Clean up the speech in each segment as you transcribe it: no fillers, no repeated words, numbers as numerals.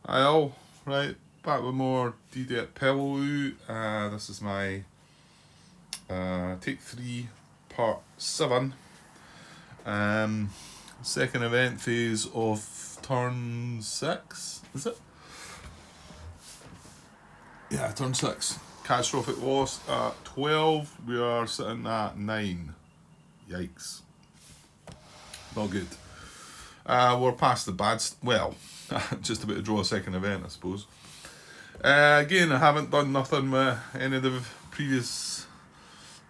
Hi all, right, back with more DD at Peleliu. This is my take 3, part 7. Um, Second event phase of turn 6, is it? Yeah, turn 6. Catastrophic loss at 12, we are sitting at 9. Yikes. Not good. We're past the well, just about to draw a second event, I suppose. Again, I haven't done nothing with any of the previous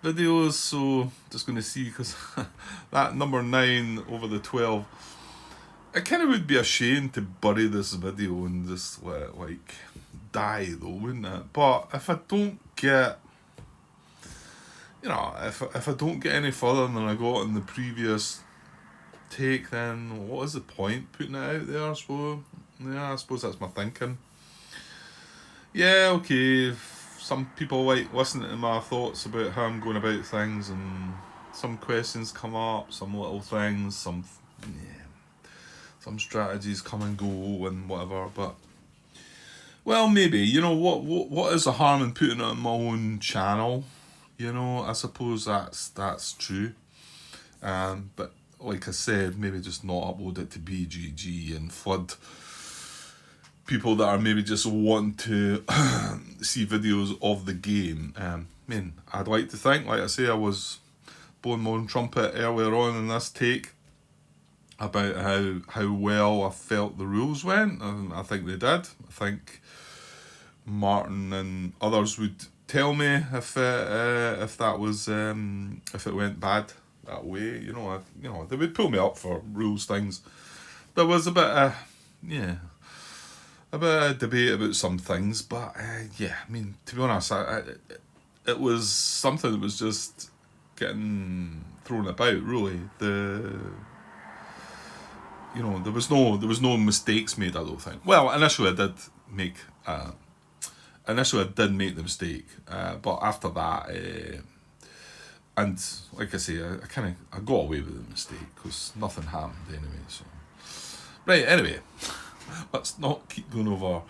videos, so just going to see, because that number 9 over the 12, it kind of would be a shame to bury this video and just let it, like, die though, wouldn't it? But if I don't get, if I don't get any further than I got in the previous take, then what is the point putting it out there, I suppose? Yeah, I suppose that's my thinking. Yeah, okay, some people like listening to my thoughts about how I'm going about things, and some questions come up, some little things, some strategies come and go and whatever. But well, maybe, what is the harm in putting it on my own channel? I suppose that's true. But like I said, maybe just not upload it to BGG and flood people that are maybe just want to see videos of the game. I'd like to think, like I say, I was blowing my own trumpet earlier on in this take about how well I felt the rules went, and I think they did. I think Martin and others would tell me if that was if it went bad that way. They would pull me up for rules things. There was a bit of a bit of debate about some things, but to be honest, it was something that was just getting thrown about. Really, there was no mistakes made. I don't think. Well, initially I did make the mistake, but after that, and like I say, I got away with the mistake because nothing happened anyway. So right, anyway. Let's not keep going over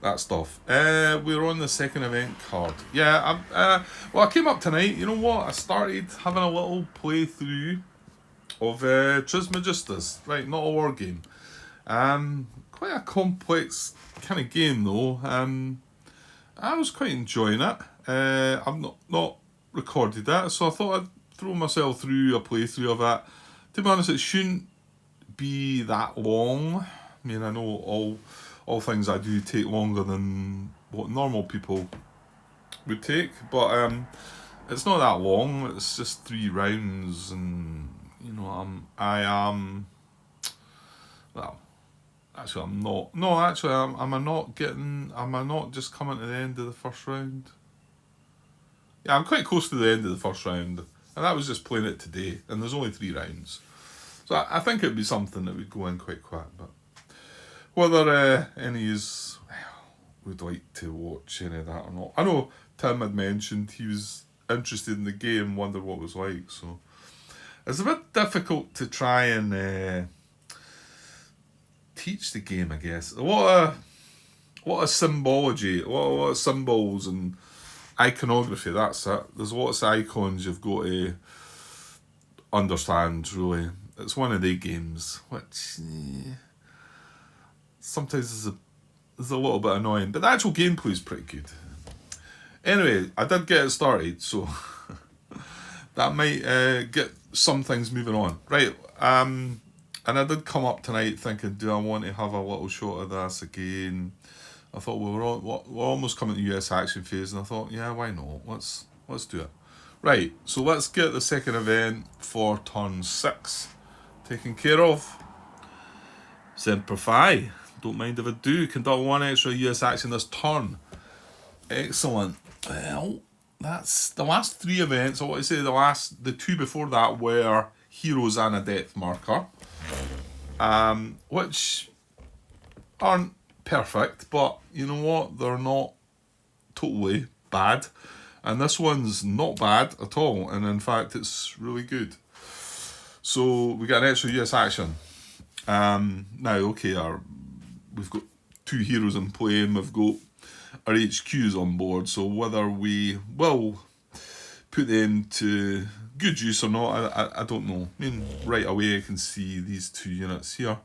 that stuff. We're on the second event card. Yeah, I came up tonight. You know what? I started having a little playthrough of Trismegistus. Right, not a war game. Quite a complex kind of game though. I was quite enjoying it. I've not recorded that, so I thought I'd throw myself through a playthrough of it. To be honest, it shouldn't be that long. I know all things I do take longer than what normal people would take, but it's not that long. It's just 3 rounds, and I am. Well, actually, I'm not. No, actually, am I not getting? Am I not just coming to the end of the first round? Yeah, I'm quite close to the end of the first round, and that was just playing it today, and there's only 3 rounds, so I think it'd be something that would go in quite quick, but. Whether any of you would like to watch any of that or not. I know Tim had mentioned he was interested in the game, wondered what it was like, so it's a bit difficult to try and teach the game, I guess. What a symbology, what a symbols and iconography, that's it. There's lots of icons you've got to understand, really. It's one of the games, which... sometimes is a little bit annoying, but the actual gameplay is pretty good. Anyway, I did get it started, so that might get some things moving on. Right, and I did come up tonight thinking, do I want to have a little shot of this again? I thought, well, we're almost coming to US action phase, and I thought, yeah, why not? Let's do it. Right, so let's get the second event for turn 6 taken care of. Semper Fi. Don't mind if I do. Conduct 1 extra US action this turn. Excellent. Well, that's the last 3 events. I want to say the 2 before that were heroes and a death marker, which aren't perfect, but you know what? They're not totally bad, and this one's not bad at all. And in fact, it's really good. So we got an extra US action. Now, okay, we've got 2 heroes in play and we've got our HQs on board, so whether we will put them to good use or not, I don't know. I mean, right away I can see these 2 units here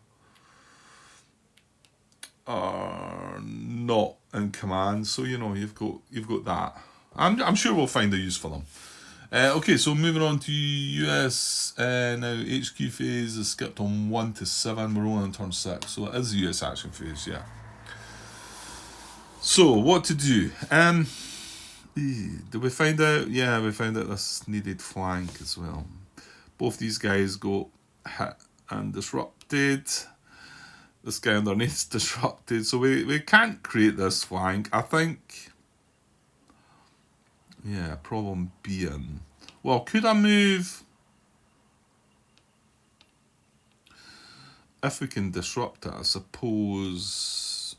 are not in command, so you know you've got that. I'm sure we'll find a use for them. Okay, so moving on to US now. HQ phase is skipped on 1 to 7. We're only on turn 6, so it is the US action phase. Yeah. So what to do? Did we find out? Yeah, we found out this needed flank as well. Both these guys got hit and disrupted. This guy underneath's disrupted, so we can't create this flank. I think. Yeah, problem being. Well, could I move? If we can disrupt it, I suppose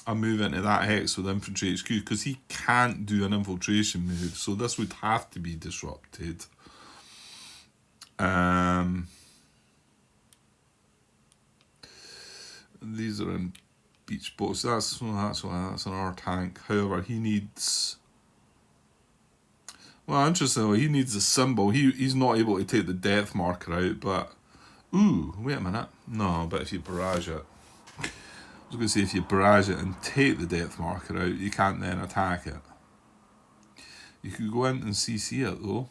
I move into that hex with infantry HQ, because he can't do an infiltration move, so this would have to be disrupted. These are in beach boats. That's an R tank. However, he needs. Well, interestingly, he needs a symbol. He's not able to take the death marker out, but ooh, wait a minute. No, but if you barrage it, I was going to say if you barrage it and take the death marker out, you can't then attack it. You could go in and CC it though.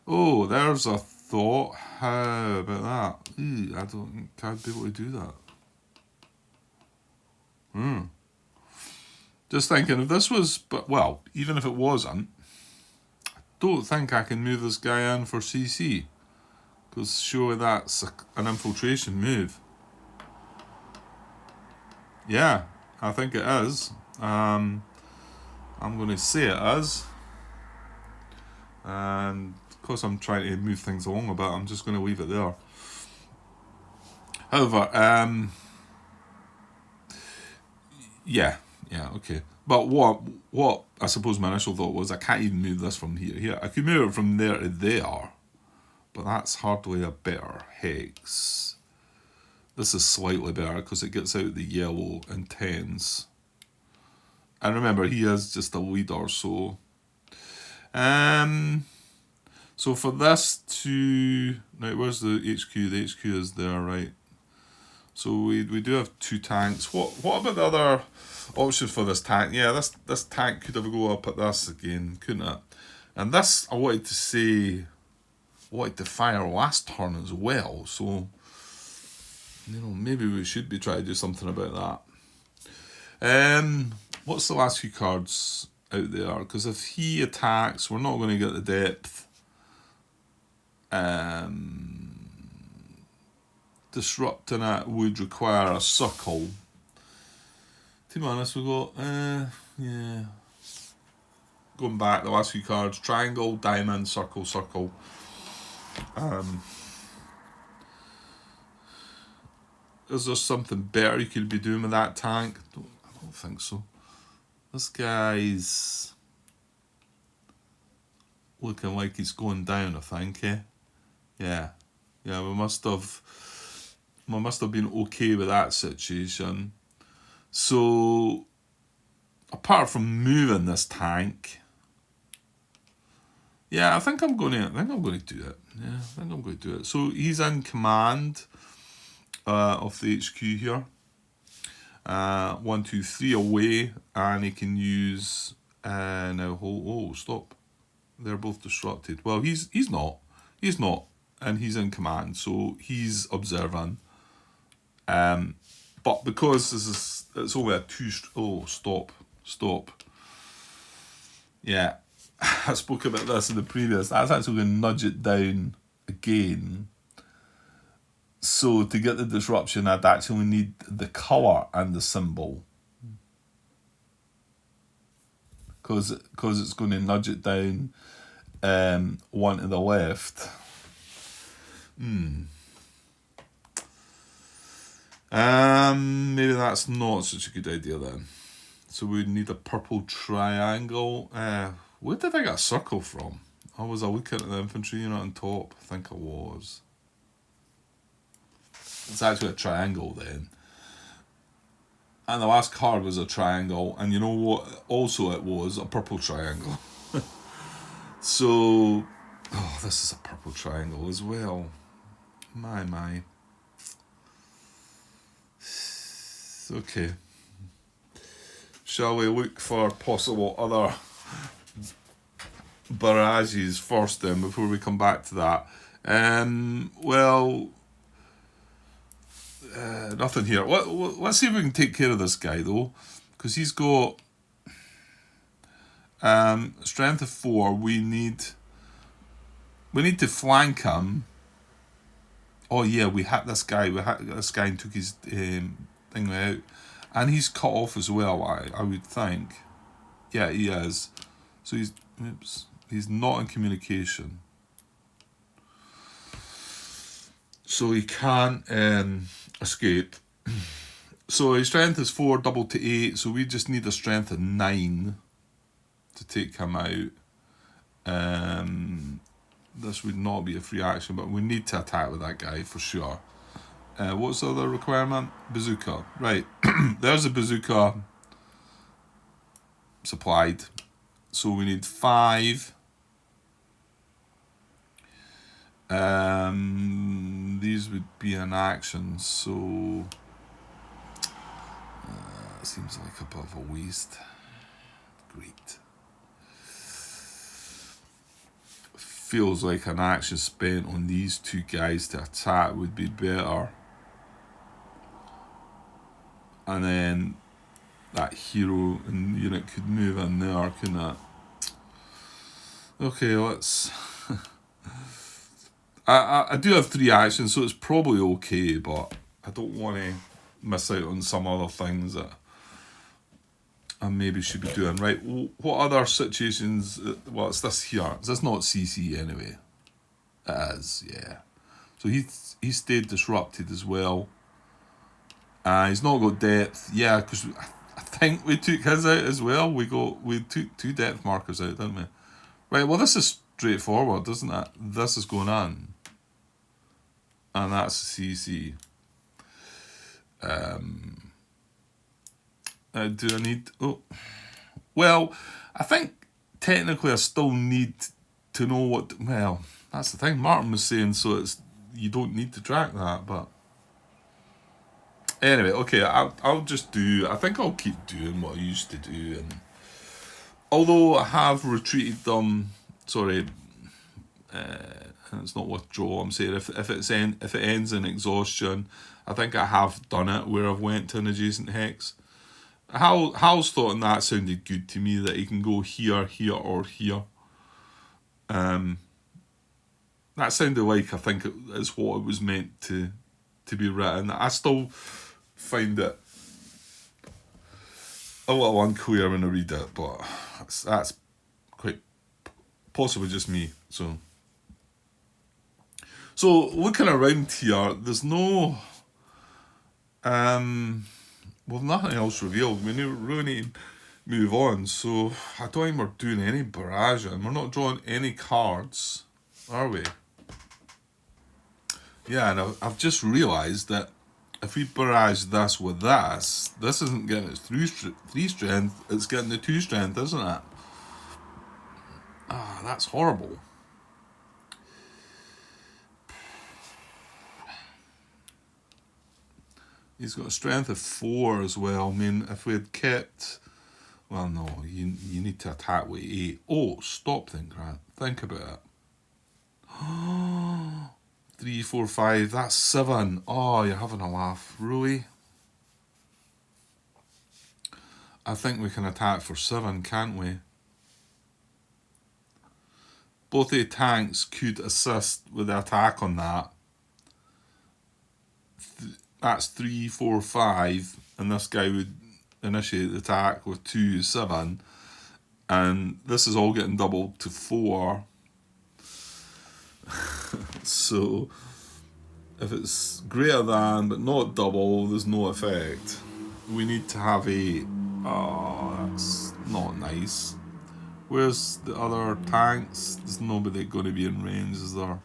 Oh, there's a thought. How about that? Ooh, I don't think I'd be able to do that. Just thinking, if this was, but well, even if it wasn't, I don't think I can move this guy in for CC, because surely that's an infiltration move. Yeah, I think it is. I'm going to say it is, and because I'm trying to move things along a bit, I'm just going to leave it there. However, yeah, okay. But what I suppose my initial thought was, I can't even move this from here to here. I could move it from there to there, but that's hardly a better hex. This is slightly better because it gets out the yellow and 10s. And remember, he is just a leader, so so for this to, right, where's the HQ? The HQ is there, right? So we do have 2 tanks. What about the other option for this tank? Yeah, this tank could have a go up at this again, couldn't it? And this, I wanted to fire last turn as well. So, you know, maybe we should be trying to do something about that. What's the last few cards out there? Because if he attacks, we're not going to get the depth. Disrupting it would require a circle. To be honest, we got yeah. Going back, the last few cards: triangle, diamond, circle, circle. Is there something better you could be doing with that tank? I don't think so. This guy's looking like he's going down, I think, eh? Yeah, we must have been okay with that situation. So, apart from moving this tank, yeah, I think I'm going to do it. Yeah, I think I'm going to do it. So he's in command of the HQ here. 1, 2, 3 away, and he can use now. Oh, stop! They're both disrupted. Well, he's not, and he's in command, so he's observing. But because it's only a 2. Oh, stop! Yeah, I spoke about this in the previous. That's actually going to nudge it down again. So to get the disruption, I'd actually need the colour and the symbol, because it's going to nudge it down 1 to the left. Maybe that's not such a good idea then. So we need a purple triangle. Where did I get a circle from? Oh, was I looking at the infantry unit on top? I think I was. It's actually a triangle then. And the last card was a triangle, and you know what? Also, it was a purple triangle. So, oh, this is a purple triangle as well. My. Okay. Shall we look for possible other barrages first then before we come back to that? Well, nothing here. Let's see if we can take care of this guy though, because he's got strength of 4. We need to flank him. Oh yeah, we hit this guy. We hit this guy and took his thing out, and he's cut off as well. I would think. Yeah, he is. So he's not in communication. So he can't escape. So his strength is 4, doubled to 8. So we just need a strength of 9 to take him out. This would not be a free action, but we need to attack with that guy for sure. What's the other requirement? Bazooka. Right. There's a bazooka supplied. So we need 5. These would be an action, so seems like a bit of a waste. Great. Feels like an action spent on these 2 guys to attack would be better. And then that hero and unit could move in there, couldn't it? Okay, let's... I do have 3 actions, so it's probably okay, but I don't want to miss out on some other things that I maybe should be doing. Right, what other situations... Well, it's this here. Is this not CC anyway? It is, yeah. So he stayed disrupted as well. He's not got depth. Yeah, because I think we took his out as well. We took 2 depth markers out, didn't we? Right, well, this is straightforward, isn't it? This is going on. And that's CC. Do I need... Oh. Well, I think technically I still need to know what... Well, that's the thing. Martin was saying, so you don't need to track that, but... Anyway, okay, I'll just do... I think I'll keep doing what I used to do. And although I have retreated them... Sorry... it's not withdraw. I'm saying if it ends in exhaustion, I think I have done it where I've went to an adjacent hex. Hal's thought and that sounded good to me, that he can go here, here, or here. That sounded like I think it is what it was meant to be written. I still find it a little unclear when I read it, but that's quite possibly just me. So looking around here, there's no, nothing else revealed. We really need to move on. So I don't think we're doing any barraging. We're not drawing any cards, are we? Yeah, and I've just realised that if we barrage this with this isn't getting its 3 strength, it's getting the 2 strength, isn't it? Ah, that's horrible. He's got a strength of 4 as well. I mean, if we had kept... Well, no, you need to attack with 8. Oh, stop then, Grant. Think about it. 3, 4, 5, that's 7. Oh, you're having a laugh. Really? I think we can attack for 7, can't we? Both the tanks could assist with the attack on that. That's 3, 4, 5, and this guy would initiate the attack with 2, 7, and this is all getting doubled to 4. So if it's greater than but not double, there's no effect. We need to have 8. Oh, that's not nice. Where's the other tanks? There's nobody going to be in range, is there?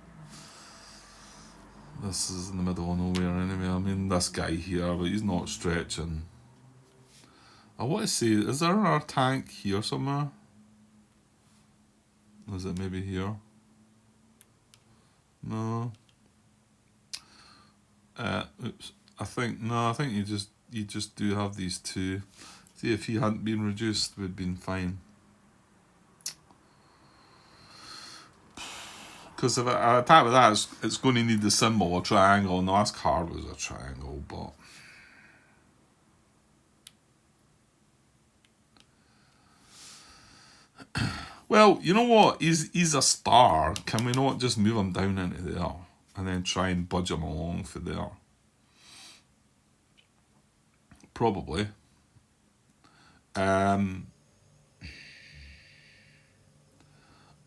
This is in the middle of nowhere anyway. I mean, this guy here, but he's not stretching. I want to say, is there another tank here somewhere? Or is it maybe here? No. Oops. I think you just do have these two. See, if he hadn't been reduced, we'd been fine. Because if I attack with that, it's going to need the symbol, a triangle, and the last card was a triangle, but... Well, you know what? He's a star. Can we not just move him down into there? And then try and budge him along for there? Probably.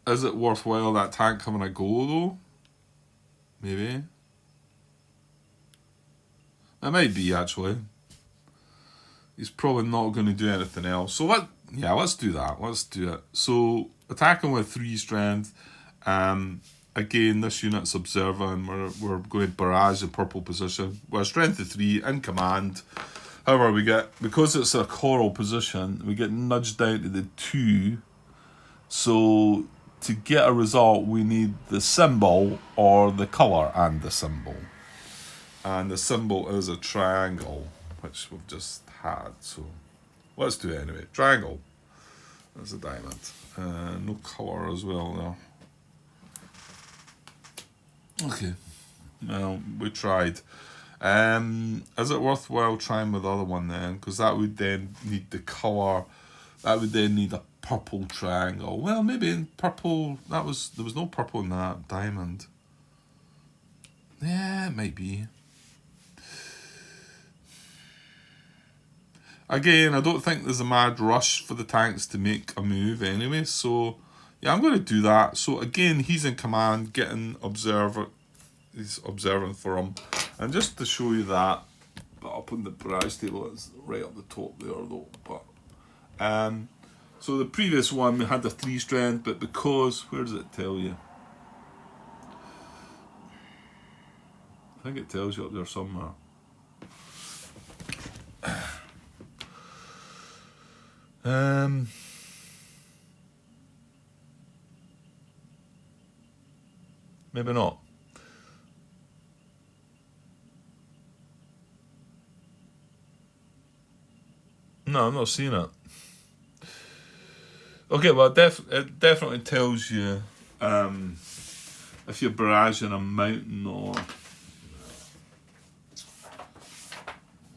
Is it worthwhile that tank having a go though? Maybe. It might be actually. He's probably not going to do anything else. So let's do that. Let's do it. So attacking with 3 strength. Again, this unit's observer, and we're going to barrage the purple position. We're strength of 3 in command. However, we get, because it's a coral position, we get nudged down to the 2. So to get a result, we need the symbol or the colour and the symbol. And the symbol is a triangle, which we've just had. So let's do it anyway. Triangle. That's a diamond. No colour as well there. Okay. Well, we tried. Is it worthwhile trying with the other one then? Because that would then need the colour. That would then need a purple triangle. Well, maybe in purple, there was no purple in that diamond. Yeah, it might be. Again, I don't think there's a mad rush for the tanks to make a move anyway, so yeah, I'm going to do that. So again, he's in command, getting observer. He's observing for him. And just to show you that, but up on the barrage table, it's right up the top there though. But so the previous one we had the 3 strength, but because, where does it tell you? I think it tells you up there somewhere. Maybe not. No, I'm not seeing it. Okay, well, it definitely tells you if you're barraging a mountain or...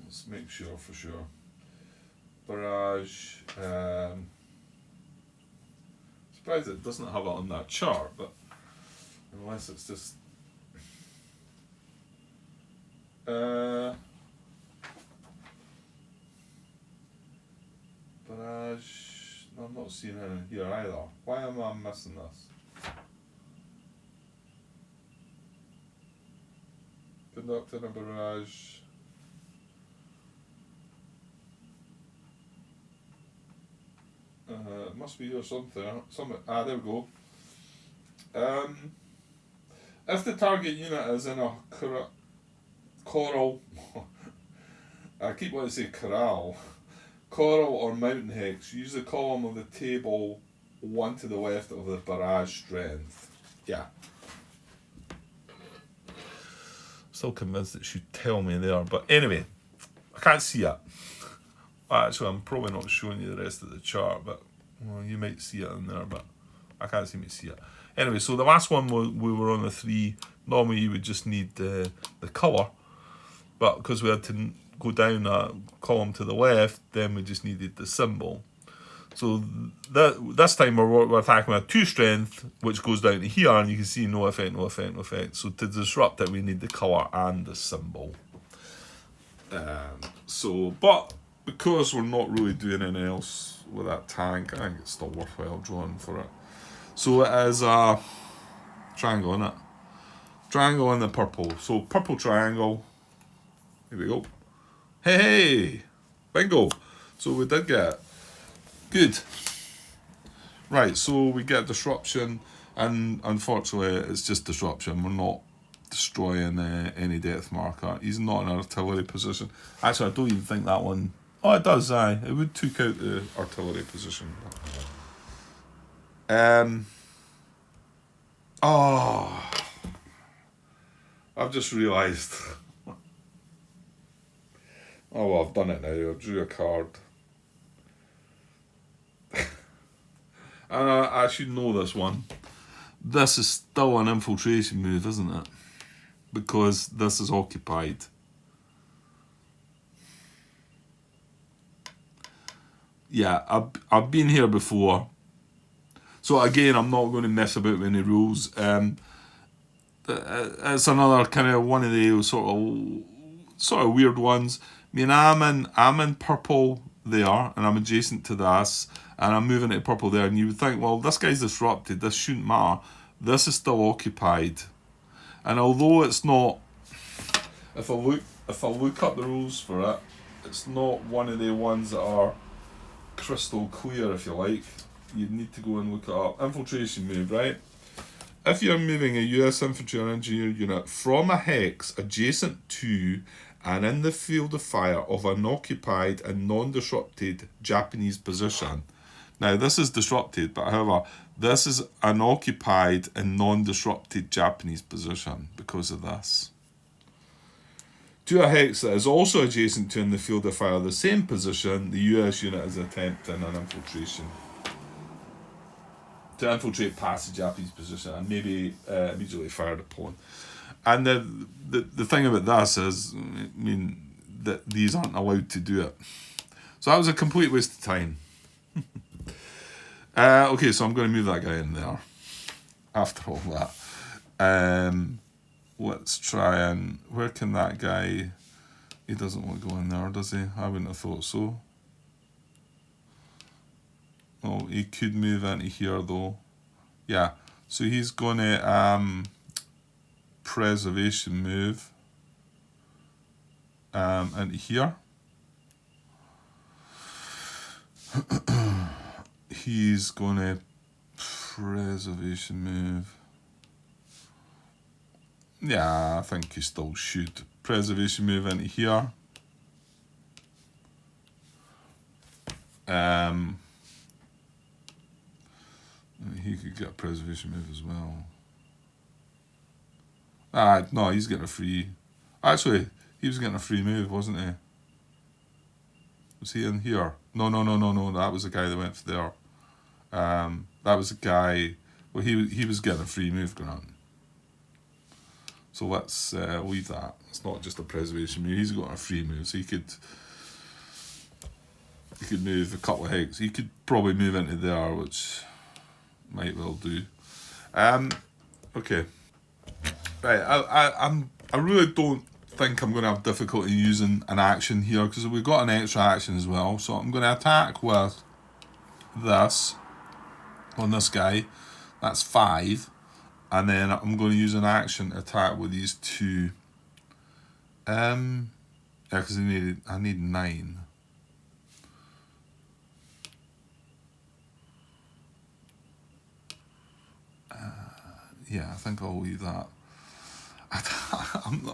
Let's make sure for sure. Barrage. Surprised it doesn't have it on that chart, but unless it's just... barrage. No, I'm not seeing it here either. Why am I missing this? Conducting a barrage. It must be here something. There we go. If the target unit is in a coral, I keep wanting to say corral, coral or mountain hex, use the column of the table 1 to the left of the barrage strength. Yeah. Still convinced it should tell me there, but anyway, I can't see it. Actually, I'm probably not showing you the rest of the chart, but well, you might see it in there, but I can't seem to see it. Anyway, so the last one we were on the 3. Normally you would just need the colour, but because we had to go down a column to the left, then we just needed the symbol. So this time we're attacking with 2 strength, which goes down to here, and you can see no effect, no effect, no effect. So to disrupt it, we need the colour and the symbol. But because we're not really doing anything else with that tank, I think it's still worthwhile drawing for it. So it is a triangle, isn't it? Triangle in the purple. So purple triangle. Here we go. Hey! Bingo! So we did get it. Good. Right, so we get disruption, and unfortunately it's just disruption. We're not destroying any depth marker. He's not in an artillery position. Actually, I don't even think that one Oh, it does, aye. It would took out the artillery position. Oh, I've just realised. Oh, well, I've done it now. I drew a card. And I should know this one. This is still an infiltration move, isn't it? Because this is occupied. Yeah, I've been here before. So again, I'm not going to mess about with any rules. It's another kind of one of the sort of weird ones. I mean, I'm in purple there, and I'm adjacent to this, and I'm moving to purple there, and you would think, well, this guy's disrupted. This shouldn't matter. This is still occupied, and although it's not, if I look up the rules for it, it's not one of the ones that are crystal clear, if you like. You need to go and look it up. Infiltration move, right? If you're moving a US infantry or engineer unit from a hex adjacent to and in the field of fire of an occupied and non-disrupted Japanese position. Now, this is disrupted, but however, this is an occupied and non-disrupted Japanese position because of this. To a hex that is also adjacent to in the field of fire the same position, the US unit is attempting an infiltration. To infiltrate past the Japanese position and maybe immediately fired upon. And the thing about this is, I mean, that these aren't allowed to do it. So that was a complete waste of time. Okay, so I'm going to move that guy in there. After all that. Let's try and... Where can that guy... He doesn't want to go in there, does he? I wouldn't have thought so. Oh, he could move into here, though. Yeah, so he's going to preservation move into here. He's going to preservation move. Yeah, I think he still should. Preservation move into here. He could get a preservation move as well. No, he's getting a free... Actually, he was getting a free move, wasn't he? Was he in here? No. That was the guy that went for there. That was the guy... Well, he was getting a free move grant. So let's leave that. It's not just a preservation move. He's got a free move, so he could move a couple of hex. He could probably move into there, which might well do. Okay. Right. I really don't think I'm going to have difficulty using an action here because we've got an extra action as well. So I'm going to attack with this on this guy. That's 5. And then I'm going to use an action to attack with these 2. Yeah, because I need 9. Yeah, I think I'll leave that.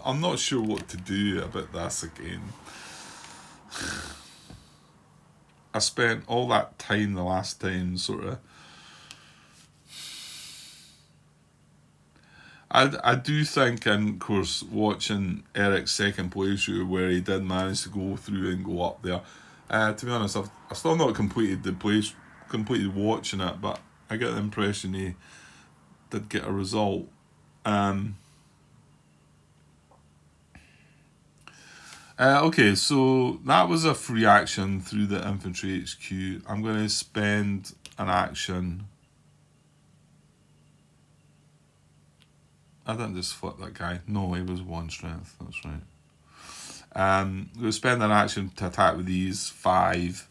I'm not sure what to do about this again. I spent all that time the last time sort of... I do think, and of course, watching Eric's second playthrough where he did manage to go through and go up there. To be honest, I've still not completed watching it, but I get the impression he did get a result. Okay, so that was a free action through the infantry HQ. I'm going to spend an action. I didn't just flip that guy. No, he was 1 strength. That's right. I'm going to spend an action to attack with these 5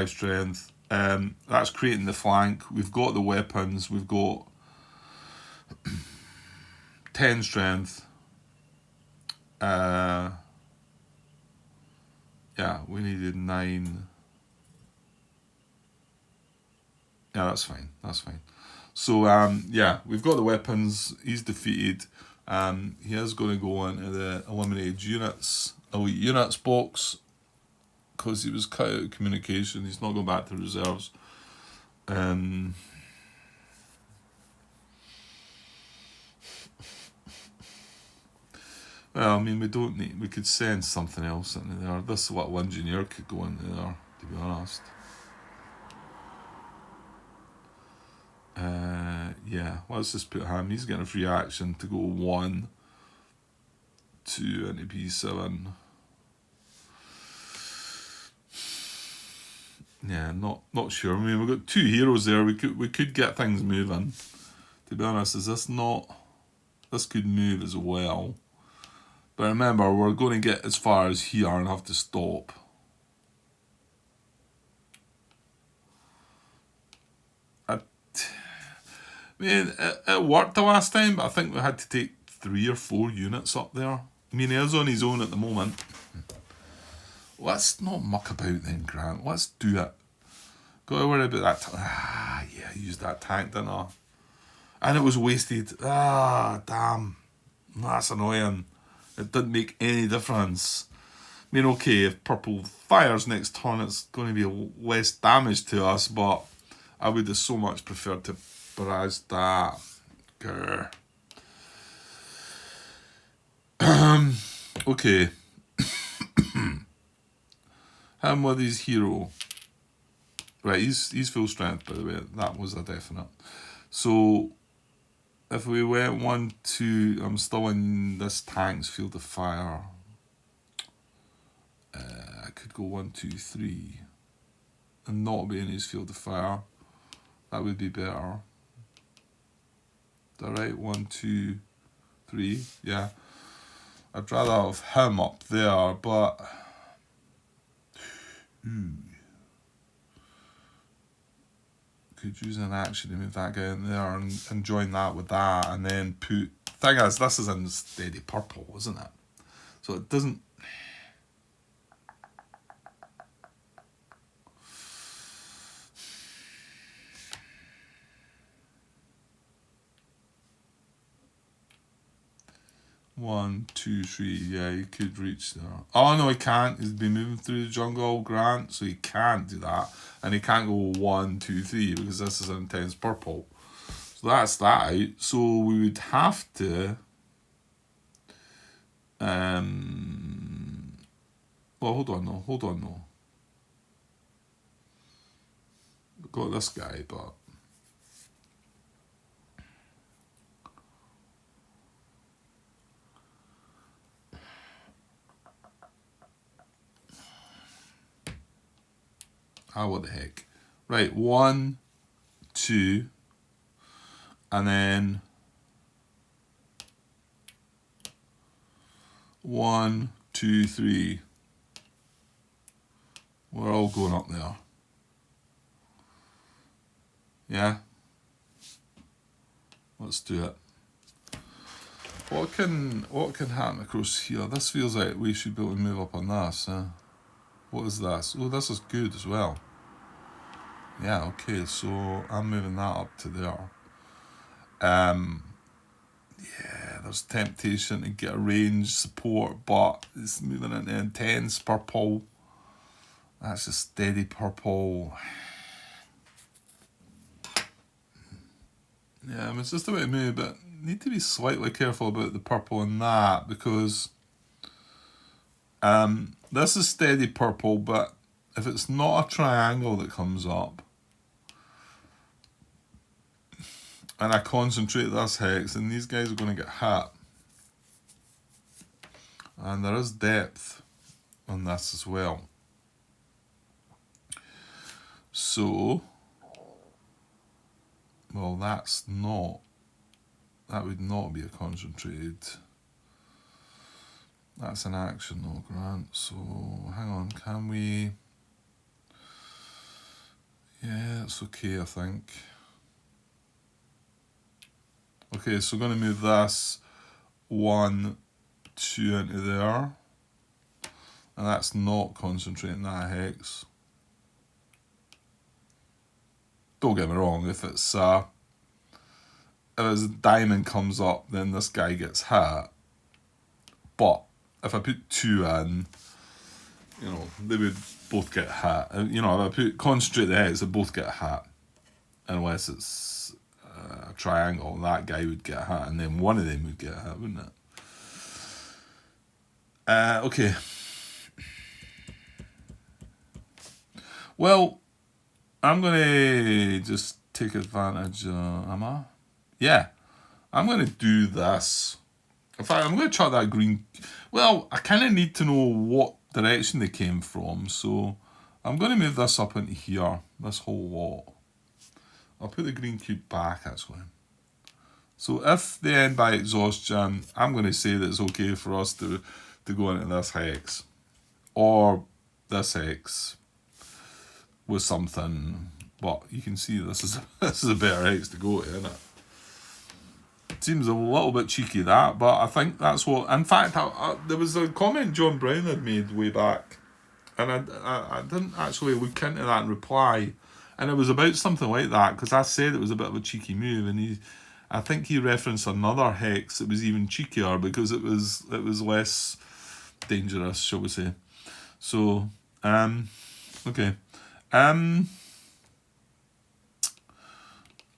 strength. That's creating the flank. We've got the weapons. We've got 10 strength. Yeah, we needed 9. Yeah, that's fine. So, yeah, we've got the weapons. He's defeated. He is going to go into the eliminated units, elite units box. because he was cut out of communication. He's not going back to reserves. Well, I mean, we could send something else into there. This little engineer could go into there, to be honest. Yeah, let's just put him. He's getting a free action to go 1, 2 into B7. Yeah, not sure. I mean, we've got 2 heroes there. We could get things moving. To be honest, this could move as well. But remember, we're going to get as far as here and have to stop. I mean, it worked the last time, but I think we had to take 3 or 4 units up there. I mean, he is on his own at the moment. Let's not muck about then, Grant. Let's do it. Got to worry about that. Yeah, I used that tank, didn't I? And it was wasted. Damn. That's annoying. It didn't make any difference. I mean, okay, if purple fires next turn, it's going to be less damage to us, but I would have so much preferred to barrage that. Grr. Okay. Him with his hero. Right, he's full strength, by the way. That was a definite. So, if we went 1, 2, I'm still in this tank's field of fire. I could go 1, 2, 3 and not be in his field of fire. That would be better. Alright, 1, 2, 3. Yeah. I'd rather have him up there, but could use an action to move that guy in there and join that with that, and then put. Thing is, this is in steady purple, isn't it? So it doesn't. One, two, 3. Yeah, he could reach there. Oh no, he can't. He's been moving through the jungle, Grant, so he can't do that, and he can't go 1, 2, 3 because this is intense purple. So that's that out. So we would have to. Well, hold on, no. We've got this guy, but. What the heck? Right, 1, 2, and then 1, 2, 3. We're all going up there. Yeah? Let's do it. What can happen across here? This feels like we should be able to move up on this. What is this? Oh, this is good as well. Yeah, okay, so I'm moving that up to there. Yeah, there's temptation to get a range support, but it's moving into intense purple. That's a steady purple. Yeah, I mean, it's just about to move, but need to be slightly careful about the purple in that, because this is steady purple, but if it's not a triangle that comes up, and I concentrate this hex, and these guys are going to get hit. And there is depth on this as well. So, well, that would not be a concentrated. That's an action though, Grant. So, hang on, can we? Yeah, it's okay, I think. Okay, so we're going to move this 1, 2 into there. And that's not concentrating that hex. Don't get me wrong, if a diamond comes up, then this guy gets hit. But if I put 2 in, you know, they would both get hit. You know, if I put concentrate the hex, they both get hit. Unless it's a triangle, that guy would get hit, and then one of them would get hit, wouldn't it? Okay. Well, I'm going to just take advantage. Am I? Yeah. I'm going to do this. In fact, I'm going to try that green. Well, I kind of need to know what direction they came from, so I'm going to move this up into here, this whole lot. I'll put the green cube back, actually. So if they end by exhaustion, I'm going to say that it's okay for us to go into this hex. Or this hex with something. But you can see this is a better hex to go to, isn't it? Seems a little bit cheeky, that, but I think that's what... In fact, there was a comment John Brown had made way back, and I didn't actually look into that and reply, and it was about something like that, because I said it was a bit of a cheeky move, and I think he referenced another hex that was even cheekier, because it was less dangerous, shall we say. So, okay.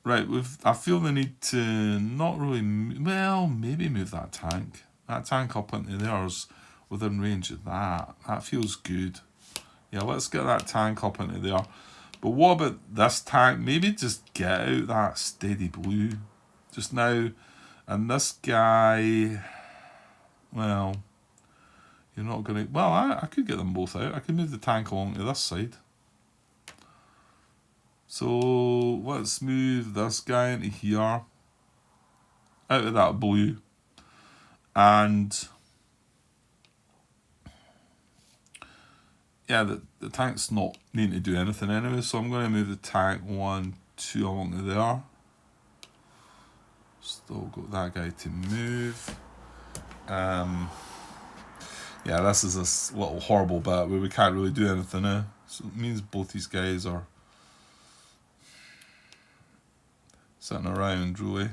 Right, I feel the need to not really... maybe move that tank. That tank up into theirs within range of that. That feels good. Yeah, let's get that tank up into there. But what about this tank? Maybe just get out that steady blue just now. And this guy... Well, you're not going to... Well, I could get them both out. I could move the tank along to this side. So let's move this guy into here, out of that blue, and yeah, the tank's not needing to do anything anyway, so I'm going to move the tank 1, 2 along to there. Still got that guy to move. Yeah, this is this little horrible bit where we can't really do anything now, so it means both these guys are sitting around, really.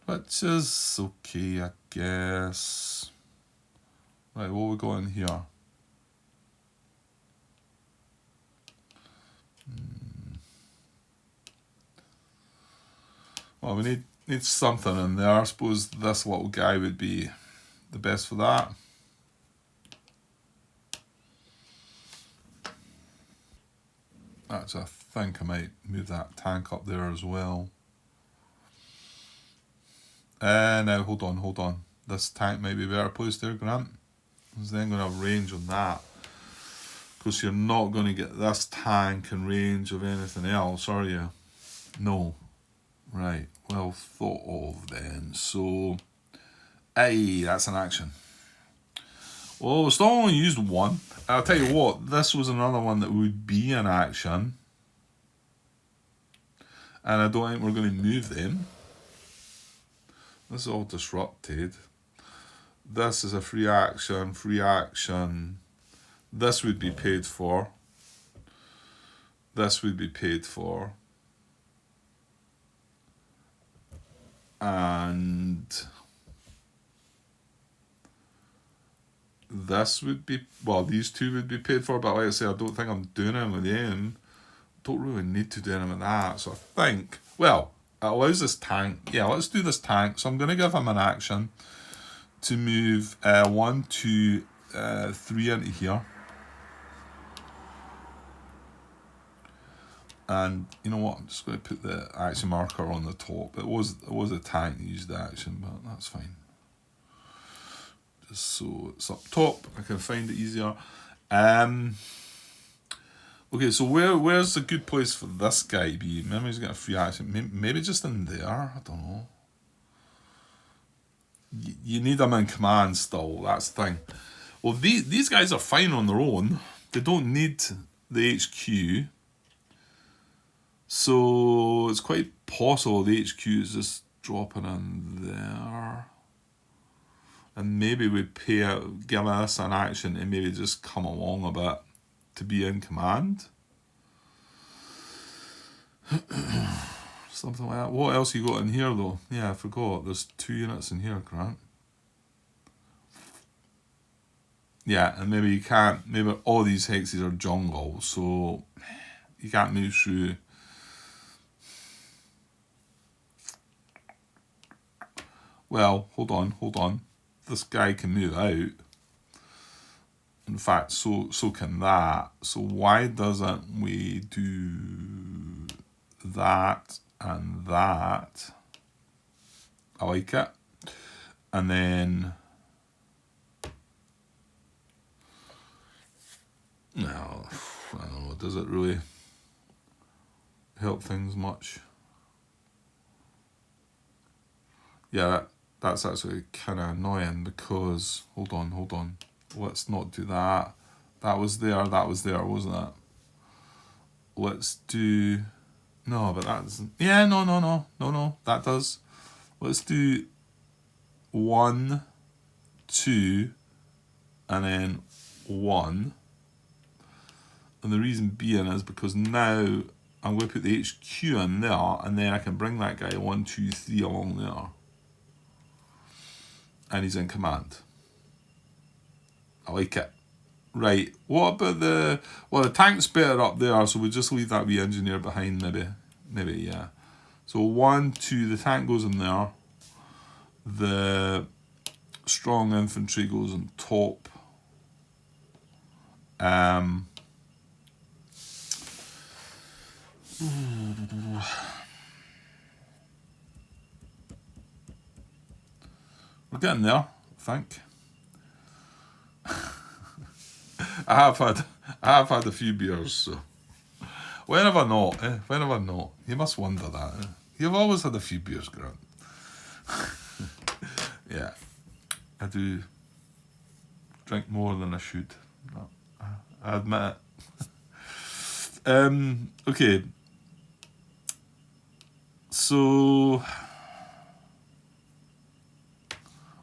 Which is okay, I guess. Right, what we got in here? Well, we need something in there. I suppose this little guy would be the best for that. Actually, I think I might move that tank up there as well. Now, hold on. This tank might be better placed there, Grant. Because then going to have range on that. Because you're not going to get this tank in range of anything else, are you? No. Right, well thought of then. So, hey, that's an action. Well, we still only used one. I'll tell you what, this was another one that would be an action. And I don't think we're going to move them. This is all disrupted. This is a free action. This would be paid for. This would be paid for. And this would be, well, these two would be paid for, but like I say, I don't think I'm doing anything with them. Don't really need to do anything with that. So I think, well, it allows this tank. Yeah, let's do this tank. So I'm going to give him an action to move 1, 2, 3 into here. And you know what? I'm just going to put the action marker on the top. It was a tank that used the action, but that's fine. Just so it's up top, I can find it easier. Okay, so where's a good place for this guy to be? Maybe he's got a free action. Maybe just in there. I don't know. You need them in command still. That's the thing. Well, these guys are fine on their own. They don't need the HQ. So it's quite possible the HQ is just dropping in there. And maybe we give us an action and maybe just come along a bit to be in command. Something like that. What else you got in here though? Yeah, I forgot. There's 2 units in here, Grant. Yeah, and maybe you can't. Maybe all these hexes are jungle, so you can't move through. Well, hold on. This guy can move out. In fact, so can that. So why doesn't we do that and that? I like it. And then no, I don't know. Does it really help things much? Yeah, that's actually kind of annoying because hold on. Let's not do that. That was there, wasn't it? Let's do no, but that doesn't. Yeah, no. That does. Let's do 1, 2, and then 1. And the reason being is because now I'm going to put the HQ in there, and then I can bring that guy 1, 2, 3 along there, and he's in command. I like it. Right, what about the... Well, the tank's better up there, so we'll just leave that wee engineer behind, maybe, yeah. So 1, 2, the tank goes in there. The strong infantry goes on top. We're getting there, I think. I have had a few beers, so when have I not? When have I not? You must wonder that. You've always had a few beers, Grant. Yeah, I do drink more than I should. I admit it. Okay. So,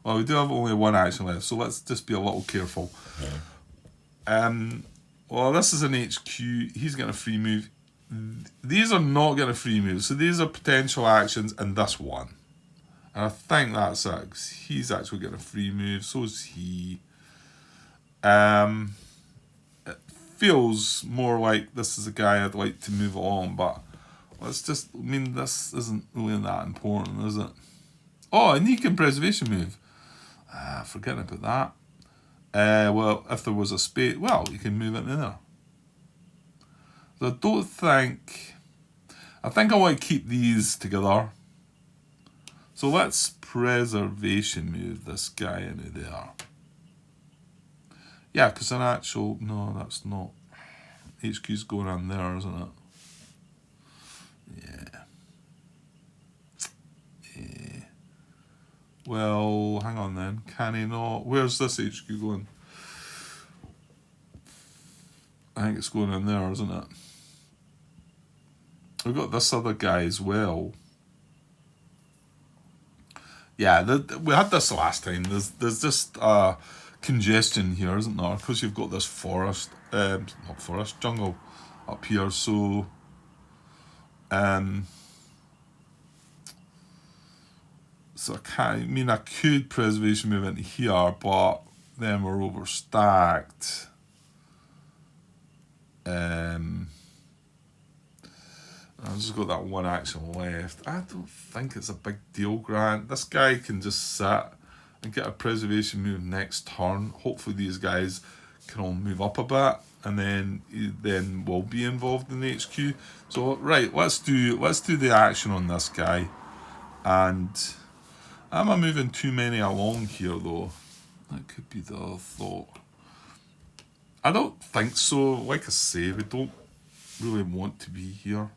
well, we do have only one action left, so let's just be a little careful. Well, this is an HQ. He's getting a free move. These are not getting a free move, so these are potential actions, and this one. And I think that's it, 'cause he's actually getting a free move, so is he. It feels more like this is a guy I'd like to move along, but let's just, I mean, this isn't really that important, is it? Oh, a Nikan preservation move. Forgetting about that. Well, if there was a space, well, you can move it in there. So I don't think, I think I want to keep these together. So let's preservation move this guy into there. Yeah, because an actual, no, that's not. HQ's going on there, isn't it? Yeah. Well, hang on then. Can he not? Where's this HQ going? I think it's going in there, isn't it? We've got this other guy as well. Yeah, we had this last time. There's just congestion here, isn't there? Because you've got this forest, not forest, jungle up here. So, so I mean, I could preservation move into here, but then we're overstacked. I've just got that one action left. I don't think it's a big deal, Grant. This guy can just sit and get a preservation move next turn. Hopefully these guys can all move up a bit, and then we'll be involved in the HQ. So right, let's do the action on this guy. And am I moving too many along here though? That could be the other thought. I don't think so. Like I say, we don't really want to be here.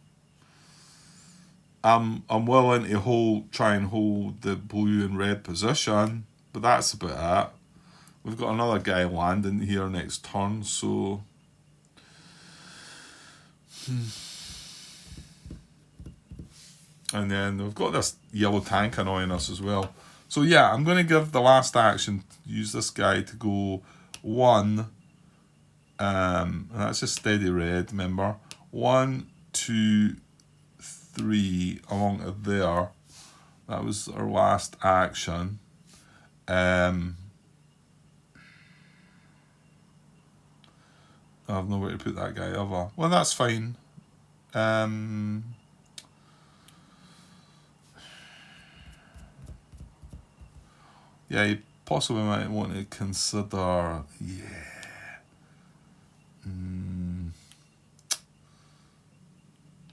I'm willing to try and hold the blue and red position, but that's about it. We've got another guy landing here next turn, so and then we've got this yellow tank annoying us as well. So yeah, I'm going to give the last action, use this guy to go 1, and that's just steady red, remember. 1, 2, 3 along to there. That was our last action. I've nowhere to put that guy ever. Well, that's fine. Yeah, you possibly might want to consider. Yeah.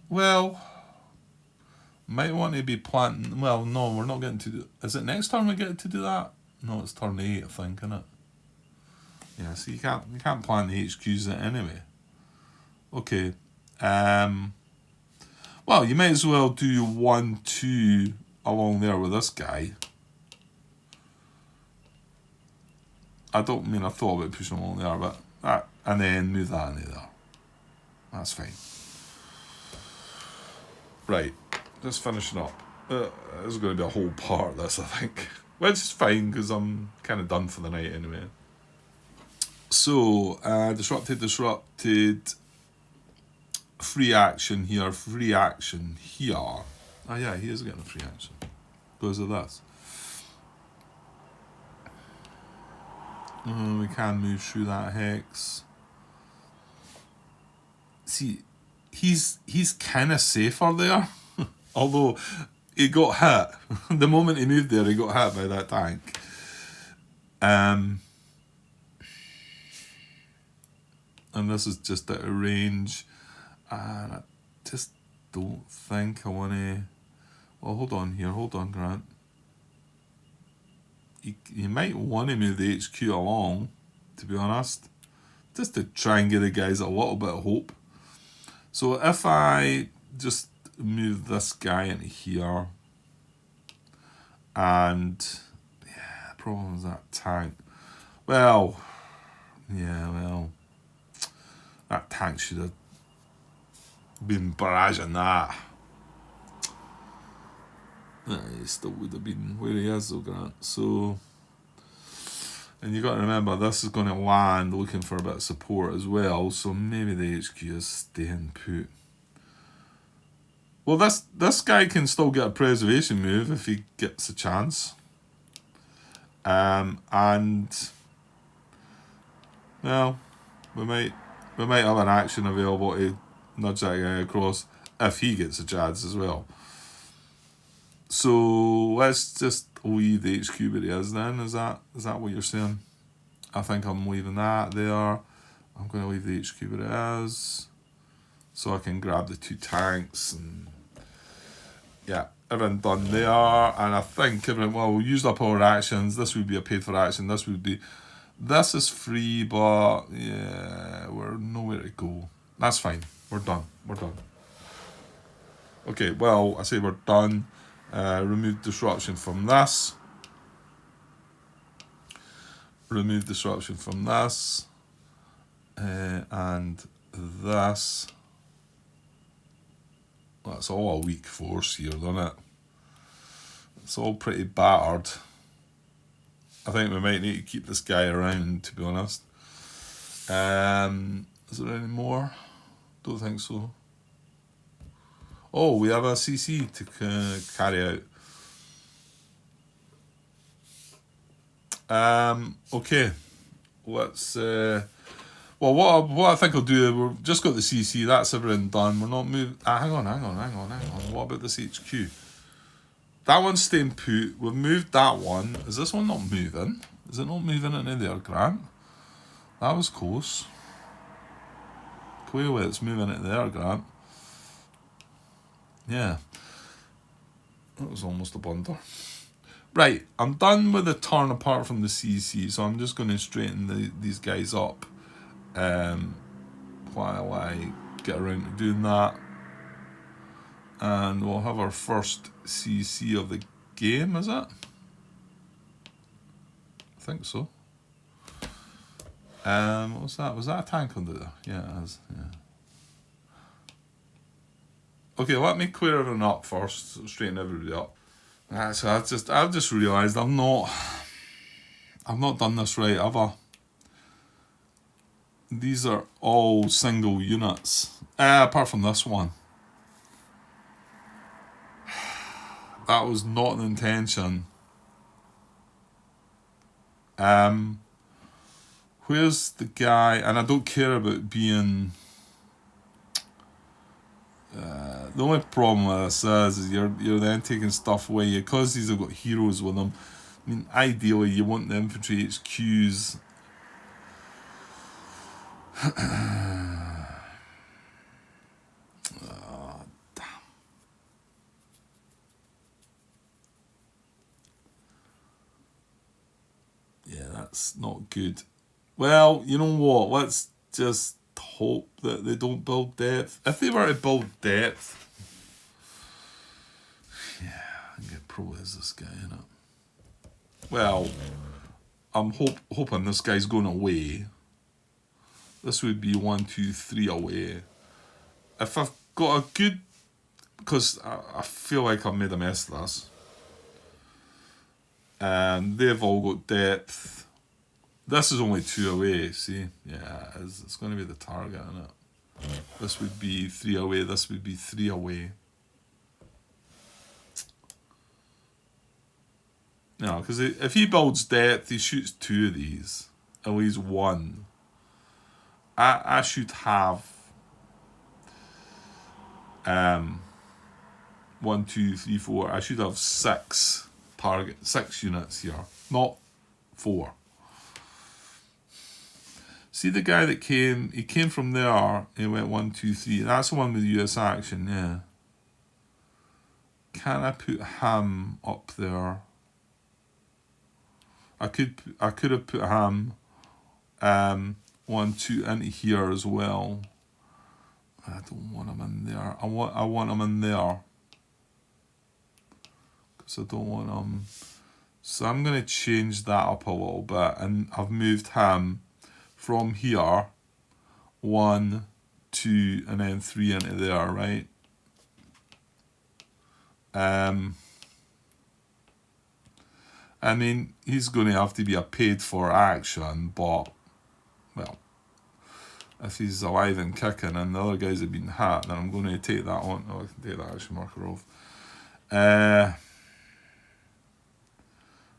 Well, might want to be planting. Well, no, we're not getting to do. Is it next turn we get to do that? No, it's turn 8, I think, isn't it? Yeah, so you can't plan the HQs anyway. Okay. Well, you might as well do 1, 2 along there with this guy. I thought about pushing along there, but that, and then move that into there. That's fine. Right, just finishing up. There's going to be a whole part of this, I think, which is fine because I'm kind of done for the night anyway. So, disrupted. Free action here. Oh yeah, he is getting a free action because of this. We can move through that hex. See, he's kind of safer there, although he got hit. The moment he moved there, he got hit by that tank. And this is just out of range, and I just don't think I want to. Well, hold on, Grant. You might want to move the HQ along, to be honest, just to try and give the guys a little bit of hope. So if I just move this guy into here, and yeah, the problem is that tank. Well, that tank should have been barraging that. He still would have been where he is though, Grant. So, and you got to remember, this is going to land looking for a bit of support as well, so maybe the HQ is staying put. Well, this guy can still get a preservation move if he gets a chance. And well, we might have an action available to nudge that guy across if he gets a chance as well. So let's just leave the HQ where it is then. Is that what you're saying? I think I'm leaving that there. I'm going to leave the HQ where it is, so I can grab the 2 tanks and yeah, everything done there. And I think we'll use up our actions. This would be a paid for action. This is free, but yeah, we're nowhere to go. That's fine. We're done. Okay, well, I say we're done. Remove disruption from this. Remove disruption from this. And this. That's all a weak force here, isn't it? It's all pretty battered. I think we might need to keep this guy around, to be honest. Is there any more? Don't think so. Oh, we have a CC to carry out. Okay. Let's. Well, what I think I'll do, we've just got the CC. That's everything done. We're not moving. Hang on. What about this HQ? That one's staying put. We've moved that one. Is this one not moving? Is it not moving into there, Grant? That was close. Clearly it's moving into there, Grant. Yeah. That was almost a blunder. Right, I'm done with the turn apart from the CC, so I'm just going to straighten these guys up while I get around to doing that. And we'll have our first CC of the game, is it? I think so. What was that? Was that a tank under there? Yeah, it is. Yeah. Okay, let me clear everything up first, straighten everybody up. So I've just realised I've not done this right, have I? These are all single units, apart from this one. That was not an intention. Where's the guy? And I don't care about being... the only problem with this is you're then taking stuff away. Because these have got heroes with them, I mean, ideally you want the infantry HQs... Yeah, that's not good. Well, you know what? Let's just hope that they don't build depth. If they were to build depth... Yeah, I think it probably is this guy, innit? Well, I'm hoping this guy's going away. This would be 1, 2, 3 away. If I've got a good... Because I feel like I've made a mess of this. And they've all got depth. This is only 2 away, see? Yeah, it's going to be the target, isn't it? This would be 3 away, this would be 3 away. No, because if he builds depth, he shoots 2 of these. At least 1. I should have 1, 2, 3, 4. I should have 6 units here, not 4. See the guy that came? He came from there. He went 1, 2, 3. That's the one with US action. Yeah. Can I put him up there? I could have put him 1, 2 into here as well. I don't want him in there. I want him in there. Because I don't want him. So I'm going to change that up a little bit. And I've moved him from here 1, 2, and then 3 into there, right? I mean, he's going to have to be a paid for action, but, well, if he's alive and kicking and the other guys have been hit, then I'm going to take that on. Oh, I can take that action marker off. And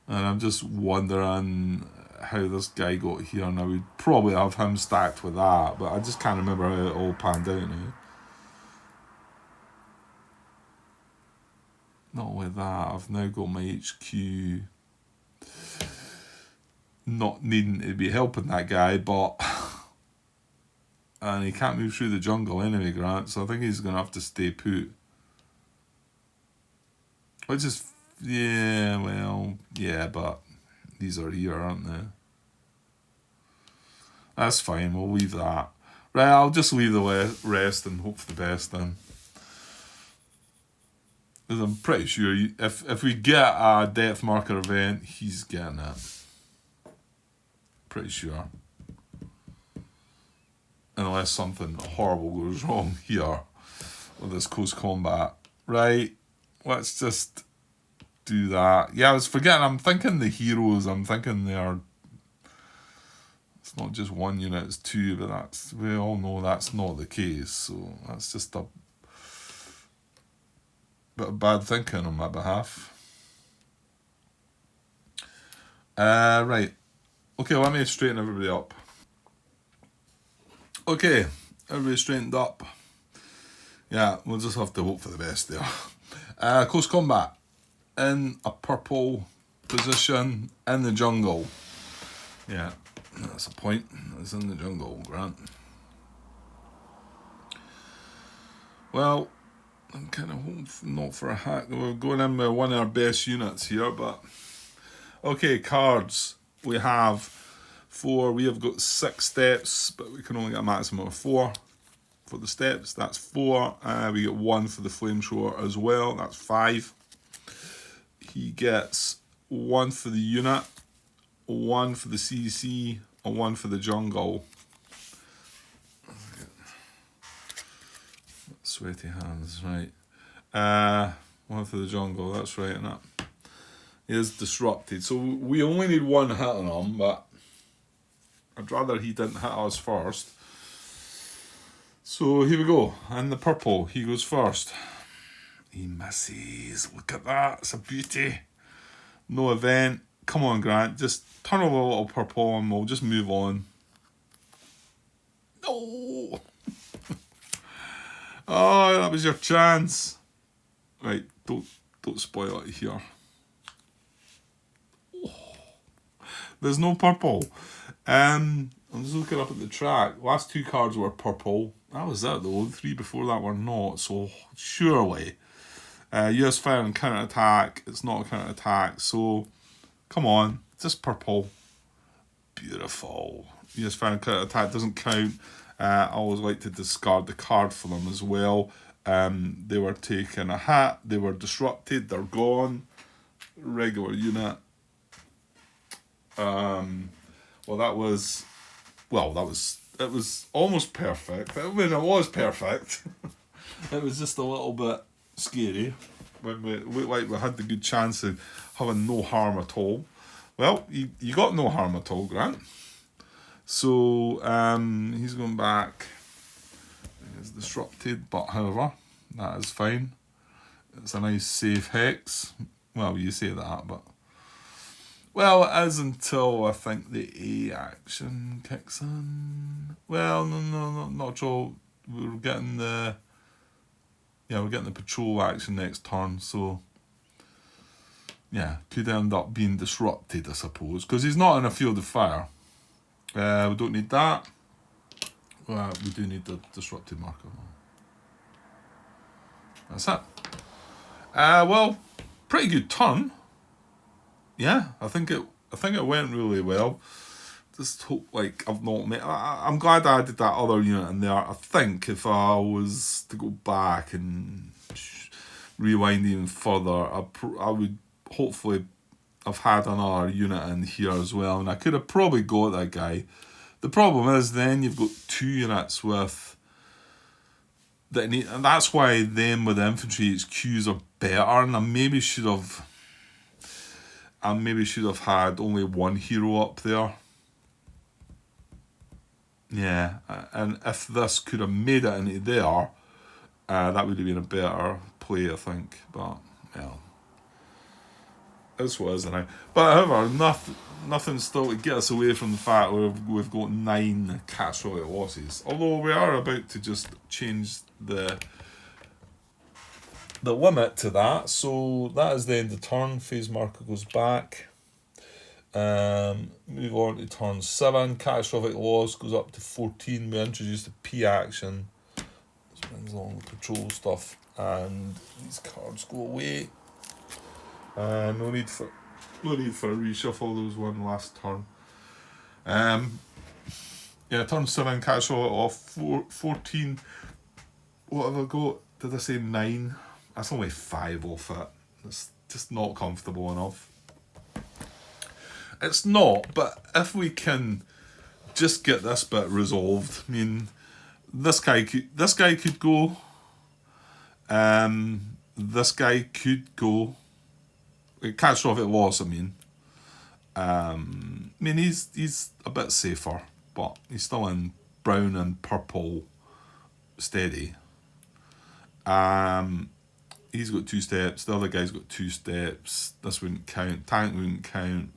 I'm just wondering how this guy got here, and I would probably have him stacked with that, but I just can't remember how it all panned out now. Not only that, I've now got my HQ not needing to be helping that guy, but... And he can't move through the jungle anyway, Grant, so I think he's going to have to stay put. Which is... Yeah, well... Yeah, but these are here, aren't they? That's fine, we'll leave that. Right, I'll just leave the rest and hope for the best then. Because I'm pretty sure if we get a depth marker event, he's getting it. Pretty sure. Unless something horrible goes wrong here with this close combat. Right, let's just do that. Yeah, I was forgetting, I'm thinking the heroes, I'm thinking they are... It's not just 1 unit, it's 2, but we all know that's not the case, so that's just a bit of bad thinking on my behalf. Right. Okay, let me straighten everybody up. Okay, everybody straightened up. Yeah, we'll just have to hope for the best there. Close combat. In a purple position in the jungle. Yeah, that's a point. It's in the jungle, Grant. Well, I'm kind of hoping not for a hack. We're going in with one of our best units here, but... Okay, cards. We have 4. We have got 6 steps, but we can only get a maximum of 4 for the steps. That's 4. We get 1 for the flamethrower as well. That's 5. He gets 1 for the unit, 1 for the CC, and 1 for the jungle. Sweaty hands, right. 1 for the jungle, that's right, and that. He is disrupted, so we only need 1 hit on him, but I'd rather he didn't hit us first. So here we go, in the purple, he goes first. He misses, look at that, it's a beauty. No event, come on Grant, just turn over a little purple and we'll just move on. No! Oh, that was your chance. Right, don't spoil it here. There's no purple. I'm just looking up at the track. Last 2 cards were purple. That was it though. The 3 before that were not. So surely, US fire and counter attack. It's not a counter attack. So come on, just purple. Beautiful. US fire and counter attack doesn't count. I always like to discard the card for them as well. They were taking a hat. They were disrupted. They're gone. Regular unit. It was almost perfect. I mean, it was perfect. It was just a little bit scary when we looked like we had the good chance of having no harm at all. Well, you got no harm at all, Grant. So he's going back. It's disrupted, but however, that is fine. It's a nice safe hex. Well, you say that, but well, it is until I think the A action kicks in. Well, no, not at all. We're getting the patrol action next turn, so yeah, could end up being disrupted, I suppose, because he's not in a field of fire. We don't need that. Well, we do need the disrupted marker. That's it. Well, pretty good turn. Yeah, I think it went really well. Just hope I've not met. I'm glad I did that other unit in there. I think if I was to go back and rewind even further, I would hopefully have had another unit in here as well, and I could have probably got that guy. The problem is then you've got 2 units with that need, and that's why them with infantry HQs are better. And I maybe should have had only 1 hero up there. Yeah, and if this could have made it into there, that would have been a better play, I think. But well, this was it. But however, nothing still to get us away from the fact we've got 9 catastrophic losses. Although we are about to just change the limit to that. So that is the end of turn. Phase marker goes back. Move on to turn 7. Catastrophic loss goes up to 14. We introduce the P action. This brings along the patrol stuff, and these cards go away. No need for a reshuffle. There was one last turn. Turn 7, catastrophic off. 14. What have I got? Did I say 9? That's only 5 off it. It's just not comfortable enough. It's not, but if we can just get this bit resolved, I mean, this guy could go. This guy could go. Catastrophic loss, I mean. He's a bit safer, but he's still in brown and purple steady. He's got 2 steps. The other guy's got 2 steps. This wouldn't count. Tank wouldn't count.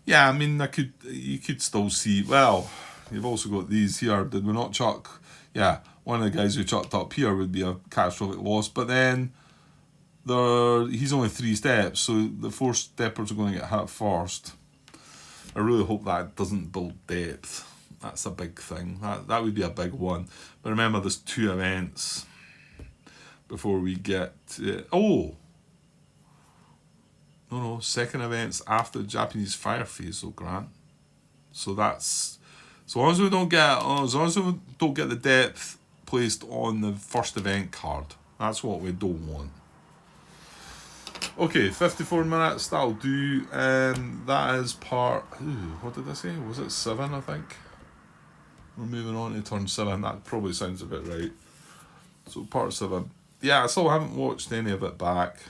You could still see. Well, you've also got these here. Did we not chuck? Yeah, one of the guys who chucked up here would be a catastrophic loss. But then he's only 3 steps, so the 4 steppers are going to get hit first. I really hope that doesn't build depth. That's a big thing. That would be a big one. But remember, there's 2 events before we get No, second event's after the Japanese fire phase, though, Grant. So that's as long as we don't get the depth placed on the first event card. That's what we don't want. Okay, 54 minutes, that'll do. That is part. What did I say? Was it 7? I think. We're moving on to turn 7. That probably sounds a bit right. So part 7. Yeah, I still haven't watched any of it back.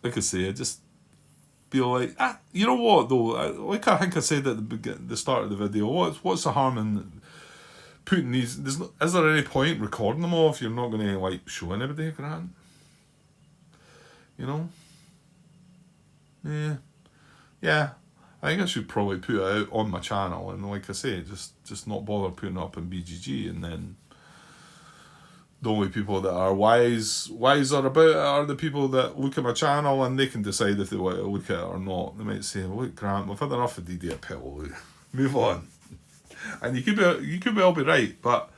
Like I say, I just feel like, you know what though, like I think I said at the start of the video, what's the harm in putting these, is there any point recording them all if you're not going to show anybody, Grant? You know? Yeah. I think I should probably put it out on my channel, and like I say, just not bother putting it up in BGG, and then the only people that are wiser about it are the people that look at my channel, and they can decide if they want to look at it or not. They might say, "Look, Grant, we've had enough of DD at Peleliu. Move on." And you could well be right, but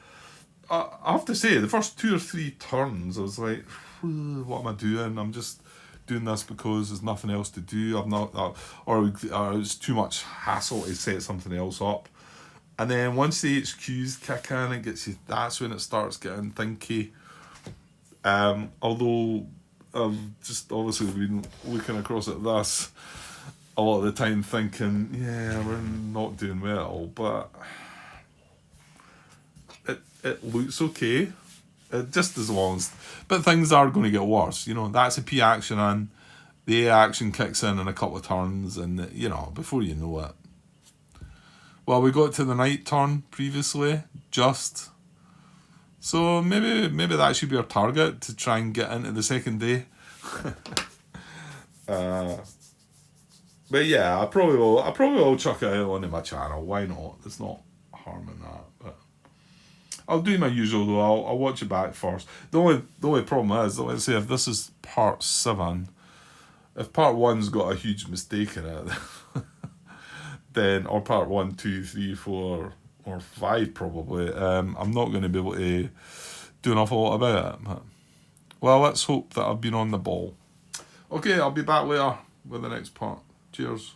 I have to say, the first 2 or 3 turns, I was like, "What am I doing? I'm just doing this because there's nothing else to do. I'm not, or it's too much hassle to set something else up." And then once the HQs kick in, it gets you. That's when it starts getting thinky. Although I've just obviously been looking across at this a lot of the time, thinking, yeah, we're not doing well, but it looks okay. Just as long as, but things are going to get worse. You know, that's a P action in. The A action kicks in a couple of turns, and you know, before you know it. Well, we got to the night turn previously, just. So maybe that should be our target, to try and get into the second day. But yeah, I probably will chuck it out onto my channel. Why not? There's not harm in that. But I'll do my usual though. I'll watch it back first. The only problem is, let's say if this is part 7, if part 1's got a huge mistake in it, then, or part 1, 2, 3, 4, or 5 probably, I'm not going to be able to do an awful lot about it. But, well, let's hope that I've been on the ball. Okay, I'll be back later with the next part. Cheers.